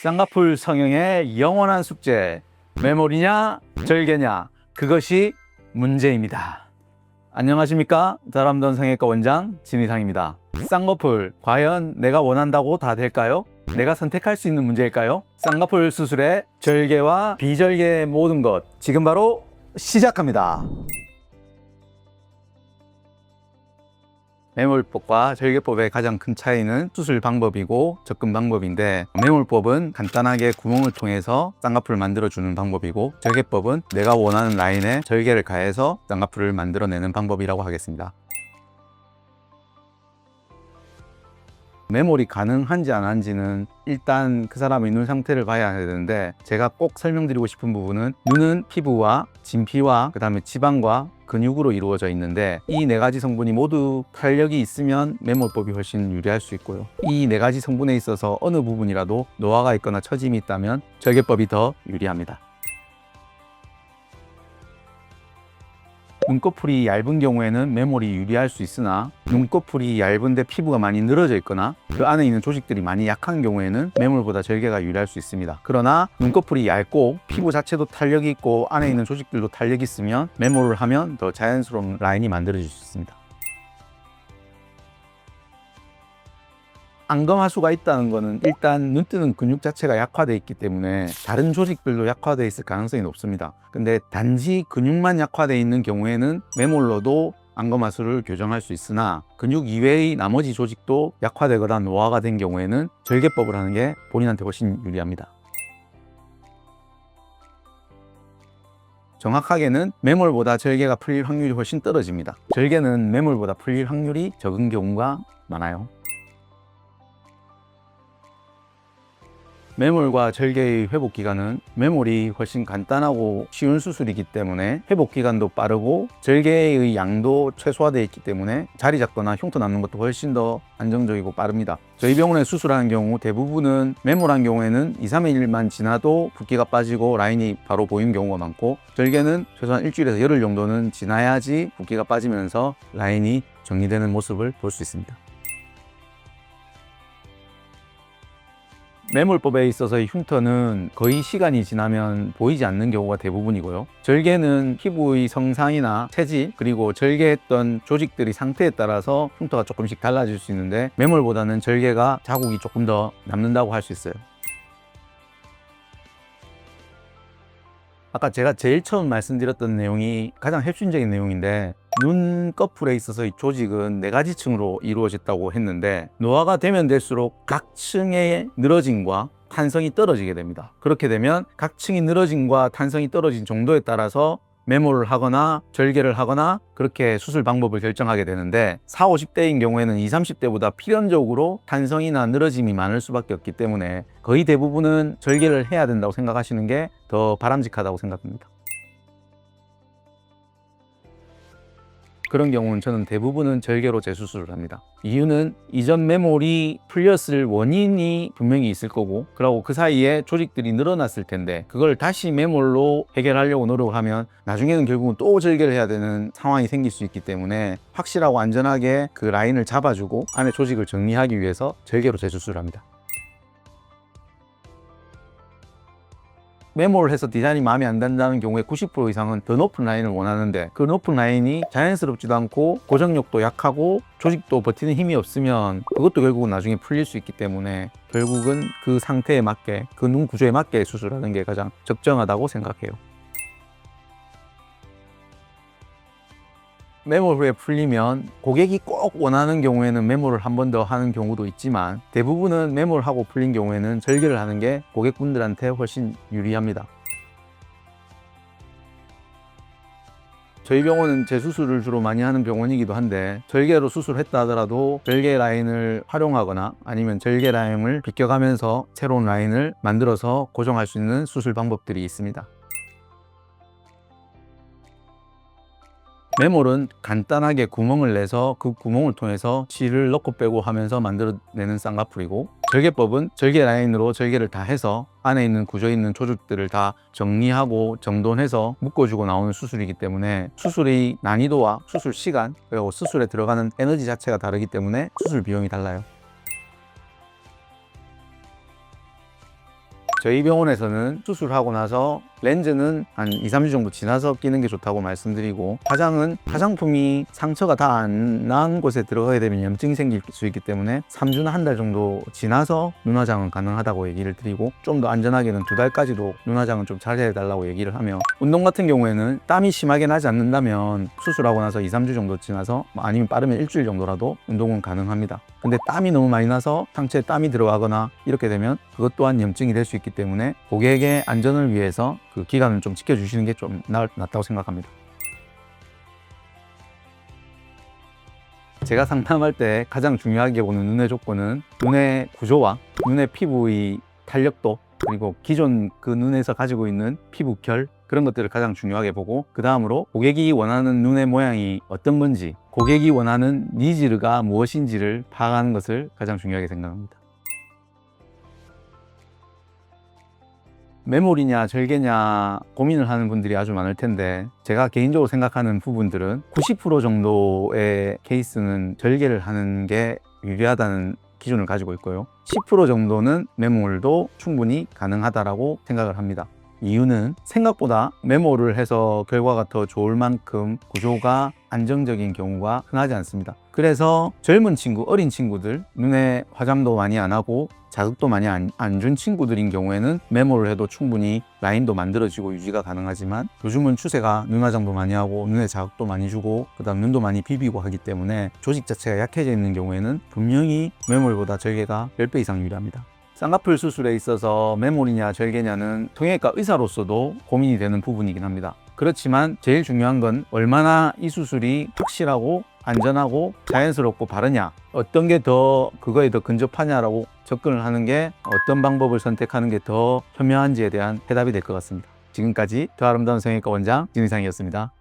쌍꺼풀 성형의 영원한 숙제, 메모리냐 절개냐, 그것이 문제입니다. 안녕하십니까? 다람던 성형외과 원장 진희상입니다. 쌍꺼풀 과연 내가 원한다고 다 될까요? 내가 선택할 수 있는 문제일까요? 쌍꺼풀 수술의 절개와 비절개의 모든 것, 지금 바로 시작합니다. 매몰법과 절개법의 가장 큰 차이는 수술 방법이고 접근 방법인데, 매몰법은 간단하게 구멍을 통해서 쌍꺼풀을 만들어주는 방법이고, 절개법은 내가 원하는 라인에 절개를 가해서 쌍꺼풀을 만들어내는 방법이라고 하겠습니다. 매몰이 가능한지 안 한지는 일단 그 사람의 눈 상태를 봐야 되는데, 제가 꼭 설명드리고 싶은 부분은 눈은 피부와 진피와 그 다음에 지방과 근육으로 이루어져 있는데, 이 네 가지 성분이 모두 탄력이 있으면 매몰법이 훨씬 유리할 수 있고요, 이 네 가지 성분에 있어서 어느 부분이라도 노화가 있거나 처짐이 있다면 절개법이 더 유리합니다. 눈꺼풀이 얇은 경우에는 매몰이 유리할 수 있으나, 눈꺼풀이 얇은데 피부가 많이 늘어져 있거나 그 안에 있는 조직들이 많이 약한 경우에는 매몰보다 절개가 유리할 수 있습니다. 그러나 눈꺼풀이 얇고 피부 자체도 탄력이 있고 안에 있는 조직들도 탄력이 있으면 매몰을 하면 더 자연스러운 라인이 만들어질 수 있습니다. 안검하수가 있다는 것은 일단 눈뜨는 근육 자체가 약화되어 있기 때문에 다른 조직들도 약화되어 있을 가능성이 높습니다. 근데 단지 근육만 약화되어 있는 경우에는 매몰로도 안검하수를 교정할 수 있으나, 근육 이외의 나머지 조직도 약화되거나 노화가 된 경우에는 절개법을 하는 게 본인한테 훨씬 유리합니다. 정확하게는 매몰보다 절개가 풀릴 확률이 훨씬 떨어집니다. 절개는 매몰보다 풀릴 확률이 적은 경우가 많아요. 매몰과 절개의 회복 기간은, 매몰이 훨씬 간단하고 쉬운 수술이기 때문에 회복 기간도 빠르고 절개의 양도 최소화되어 있기 때문에 자리 잡거나 흉터 남는 것도 훨씬 더 안정적이고 빠릅니다. 저희 병원에 수술하는 경우 대부분은 매몰한 경우에는 2, 3일만 지나도 붓기가 빠지고 라인이 바로 보이는 경우가 많고, 절개는 최소한 일주일에서 열흘 정도는 지나야지 붓기가 빠지면서 라인이 정리되는 모습을 볼 수 있습니다. 매몰법에 있어서의 흉터는 거의 시간이 지나면 보이지 않는 경우가 대부분이고요, 절개는 피부의 성상이나 체질 그리고 절개했던 조직들의 상태에 따라서 흉터가 조금씩 달라질 수 있는데, 매몰보다는 절개가 자국이 조금 더 남는다고 할 수 있어요. 아까 제가 제일 처음 말씀드렸던 내용이 가장 핵심적인 내용인데, 눈꺼풀에 있어서의 조직은 네 가지 층으로 이루어졌다고 했는데, 노화가 되면 될수록 각 층의 늘어짐과 탄성이 떨어지게 됩니다. 그렇게 되면 각 층이 늘어짐과 탄성이 떨어진 정도에 따라서 매몰을 하거나 절개를 하거나 그렇게 수술 방법을 결정하게 되는데, 40, 50대인 경우에는 20, 30대보다 필연적으로 탄성이나 늘어짐이 많을 수밖에 없기 때문에 거의 대부분은 절개를 해야 된다고 생각하시는 게 더 바람직하다고 생각합니다. 그런 경우는 저는 대부분은 절개로 재수술을 합니다. 이유는 이전 매몰이 풀렸을 원인이 분명히 있을 거고, 그리고 그 사이에 조직들이 늘어났을 텐데 그걸 다시 매몰로 해결하려고 노력하면 나중에는 결국은 또 절개를 해야 되는 상황이 생길 수 있기 때문에, 확실하고 안전하게 그 라인을 잡아주고 안에 조직을 정리하기 위해서 절개로 재수술을 합니다. 매몰을 해서 디자인이 마음에 안 든다는 경우에 90% 이상은 더 높은 라인을 원하는데, 그 높은 라인이 자연스럽지도 않고 고정력도 약하고 조직도 버티는 힘이 없으면 그것도 결국은 나중에 풀릴 수 있기 때문에, 결국은 그 상태에 맞게, 그 눈 구조에 맞게 수술하는 게 가장 적정하다고 생각해요. 매몰 후에 풀리면 고객이 꼭 원하는 경우에는 매몰을 한 번 더 하는 경우도 있지만, 대부분은 매몰하고 풀린 경우에는 절개를 하는 게 고객분들한테 훨씬 유리합니다. 저희 병원은 재수술을 주로 많이 하는 병원이기도 한데, 절개로 수술했다 하더라도 절개 라인을 활용하거나 아니면 절개 라인을 비껴가면서 새로운 라인을 만들어서 고정할 수 있는 수술 방법들이 있습니다. 매몰은 간단하게 구멍을 내서 그 구멍을 통해서 실을 넣고 빼고 하면서 만들어내는 쌍꺼풀이고, 절개법은 절개 라인으로 절개를 다 해서 안에 있는 구조에 있는 조직들을 다 정리하고 정돈해서 묶어주고 나오는 수술이기 때문에, 수술의 난이도와 수술 시간 그리고 수술에 들어가는 에너지 자체가 다르기 때문에 수술 비용이 달라요. 저희 병원에서는 수술하고 나서 렌즈는 한 2, 3주 정도 지나서 끼는 게 좋다고 말씀드리고, 화장은 화장품이 상처가 다 안 난 곳에 들어가게 되면 염증이 생길 수 있기 때문에 3주나 한 달 정도 지나서 눈화장은 가능하다고 얘기를 드리고, 좀 더 안전하게는 2달까지도 눈화장은 좀 잘 해달라고 얘기를 하며, 운동 같은 경우에는 땀이 심하게 나지 않는다면 수술하고 나서 2, 3주 정도 지나서, 아니면 빠르면 일주일 정도라도 운동은 가능합니다. 근데 땀이 너무 많이 나서 상처에 땀이 들어가거나 이렇게 되면 그것 또한 염증이 될 수 있기 때문에 고객의 안전을 위해서 그 기간을 좀 지켜주시는 게 좀 낫다고 생각합니다. 제가 상담할 때 가장 중요하게 보는 눈의 조건은 눈의 구조와 눈의 피부의 탄력도, 그리고 기존 그 눈에서 가지고 있는 피부 결, 그런 것들을 가장 중요하게 보고, 그 다음으로 고객이 원하는 눈의 모양이 어떤 건지, 고객이 원하는 니즈가 무엇인지를 파악하는 것을 가장 중요하게 생각합니다. 매몰이냐 절개냐 고민을 하는 분들이 아주 많을 텐데, 제가 개인적으로 생각하는 부분들은 90% 정도의 케이스는 절개를 하는 게 유리하다는 기준을 가지고 있고요, 10% 정도는 매몰도 충분히 가능하다라고 생각을 합니다. 이유는 생각보다 매몰을 해서 결과가 더 좋을 만큼 구조가 안정적인 경우가 흔하지 않습니다. 그래서 젊은 친구, 어린 친구들, 눈에 화장도 많이 안 하고 자극도 많이 안 준 친구들인 경우에는 매몰을 해도 충분히 라인도 만들어지고 유지가 가능하지만, 요즘은 추세가 눈화장도 많이 하고 눈에 자극도 많이 주고 그다음 눈도 많이 비비고 하기 때문에 조직 자체가 약해져 있는 경우에는 분명히 매몰보다 절개가 10배 이상 유리합니다. 쌍꺼풀 수술에 있어서 매몰이냐 절개냐는 성형외과 의사로서도 고민이 되는 부분이긴 합니다. 그렇지만 제일 중요한 건 얼마나 이 수술이 확실하고 안전하고 자연스럽고 바르냐, 어떤 게 더 그거에 더 근접하냐라고 접근을 하는 게, 어떤 방법을 선택하는 게 더 현명한지에 대한 해답이 될 것 같습니다. 지금까지 더 아름다운 성형외과 원장 진의상이었습니다.